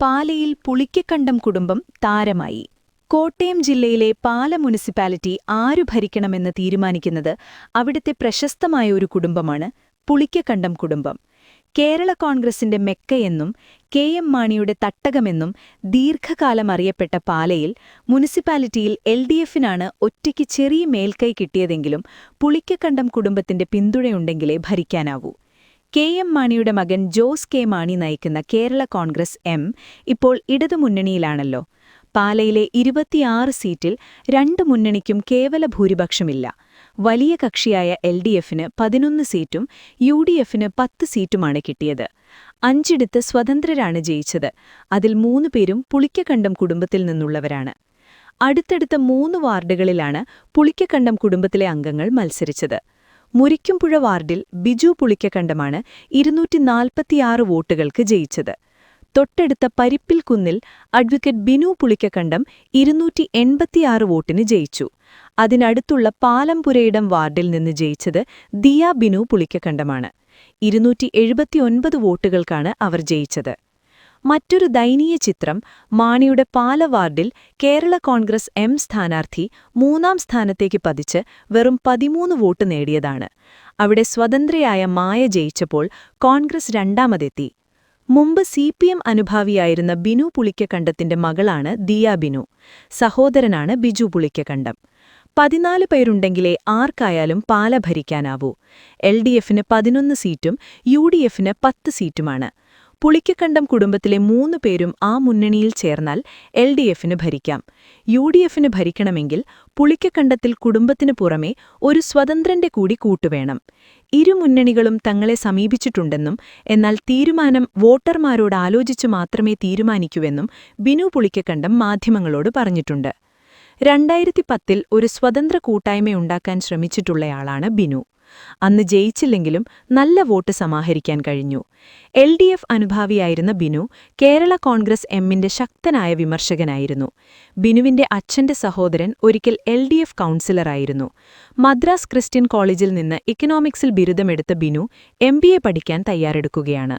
പാലയിൽ പുളിക്കക്കണ്ടം കുടുംബം താരമായി. കോട്ടയം ജില്ലയിലെ പാല മുനിസിപ്പാലിറ്റി ആരു ഭരിക്കണമെന്ന് തീരുമാനിക്കുന്നത് അവിടുത്തെ പ്രശസ്തമായ ഒരു കുടുംബമാണ് പുളിക്കക്കണ്ടം കുടുംബം. കേരള കോൺഗ്രസിന്റെ മെക്കയെന്നും കെ.എം. മാണിയുടെ തട്ടകമെന്നും ദീർഘകാലം അറിയപ്പെട്ട പാലയിൽ മുനിസിപ്പാലിറ്റിയിൽ എൽ.ഡി.എഫിനാണ് ഒറ്റയ്ക്ക് ചെറിയ മേൽക്കൈ കിട്ടിയതെങ്കിലും പുളിക്കക്കണ്ടം കുടുംബത്തിന്റെ പിന്തുണയുണ്ടെങ്കിലേ ഭരിക്കാനാവൂ. കെ.എം. മാണിയുടെ മകൻ ജോസ് കെ. മാണി നയിക്കുന്ന കേരള കോൺഗ്രസ് എം ഇപ്പോൾ ഇടതുമുന്നണിയിലാണല്ലോ. പാലയിലെ 26 സീറ്റിൽ 2 മുന്നണിക്കും കേവല ഭൂരിപക്ഷമില്ല. വലിയ കക്ഷിയായ എൽ.ഡി.എഫിന് 11 സീറ്റും യു.ഡി.എഫിന് 10 സീറ്റുമാണ് കിട്ടിയത്. 5 സ്വതന്ത്രരാണ് ജയിച്ചത്. അതിൽ 3 പേരും പുളിക്കക്കണ്ടം കുടുംബത്തിൽ നിന്നുള്ളവരാണ്. അടുത്തടുത്ത 3 വാർഡുകളിലാണ് പുളിക്കക്കണ്ടം കുടുംബത്തിലെ അംഗങ്ങൾ മത്സരിച്ചത്. മുരിക്കുംപുഴ വാർഡിൽ ബിജു പുളിക്കക്കണ്ടമാണ് 246 വോട്ടുകൾക്ക് ജയിച്ചത്. തൊട്ടടുത്ത പരിപ്പിൽക്കുന്നിൽ അഡ്വക്കേറ്റ് ബിനു പുളിക്കക്കണ്ടം 286 വോട്ടിന് ജയിച്ചു. അതിനടുത്തുള്ള പാലംപുരയിടം വാർഡിൽ നിന്ന് ജയിച്ചത് ദിയ ബിനു പുളിക്കക്കണ്ടമാണ്. 279 വോട്ടുകൾക്കാണ് അവർ ജയിച്ചത്. മറ്റൊരു ദയനീയ ചിത്രം മാണിയുടെ പാല വാർഡിൽ കേരള കോൺഗ്രസ് എം സ്ഥാനാർത്ഥി 3ാം സ്ഥാനത്തേക്ക് പതിച്ച് വെറും 13 വോട്ട് നേടിയതാണ്. അവിടെ സ്വതന്ത്രയായ മായ ജയിച്ചപ്പോൾ കോൺഗ്രസ് 2ാമതെത്തി. മുമ്പ് CPM അനുഭാവിയായിരുന്ന ബിനു പുളിക്കക്കണ്ടത്തിന്റെ മകളാണ് ദിയ ബിനു. സഹോദരനാണ് ബിജു പുളിക്കക്കണ്ടം. 14 പേരുണ്ടെങ്കിലേ ആർക്കായാലും പാല ഭരിക്കാനാവൂ. എൽ.ഡി.എഫിന് 11 സീറ്റും യു.ഡി.എഫിന് 10 സീറ്റുമാണ്. പുളിക്കക്കണ്ടം കുടുംബത്തിലെ 3 പേരും ആ മുന്നണിയിൽ ചേർന്നാൽ എൽ.ഡി.എഫിന് ഭരിക്കാം. യു.ഡി.എഫിന് ഭരിക്കണമെങ്കിൽ പുളിക്കക്കണ്ടത്തിൽ കുടുംബത്തിനു പുറമെ ഒരു സ്വതന്ത്രന്റെ കൂടി കൂട്ടുവേണം. ഇരു മുന്നണികളും തങ്ങളെ സമീപിച്ചിട്ടുണ്ടെന്നും എന്നാൽ തീരുമാനം വോട്ടർമാരോട് ആലോചിച്ചു മാത്രമേ തീരുമാനിക്കൂവെന്നും ബിനു പുളിക്കക്കണ്ടം മാധ്യമങ്ങളോട് പറഞ്ഞിട്ടുണ്ട്. 2010-ൽ ഒരു സ്വതന്ത്ര കൂട്ടായ്മയുണ്ടാക്കാൻ ശ്രമിച്ചിട്ടുള്ളയാളാണ് ബിനു. അന്ന് ജയിച്ചില്ലെങ്കിലും നല്ല വോട്ട് സമാഹരിക്കാൻ കഴിഞ്ഞു. എൽ.ഡി.എഫ് അനുഭാവിയായിരുന്ന ബിനു കേരള കോൺഗ്രസ് എമ്മിന്റെ ശക്തനായ വിമർശകനായിരുന്നു. ബിനുവിന്റെ അച്ഛന്റെ സഹോദരൻ ഒരിക്കൽ എൽ.ഡി.എഫ് കൗൺസിലറായിരുന്നു. മദ്രാസ് ക്രിസ്ത്യൻ കോളേജിൽ നിന്ന് ഇക്കണോമിക്സിൽ ബിരുദമെടുത്ത ബിനു MBA പഠിക്കാൻ തയ്യാറെടുക്കുകയാണ്.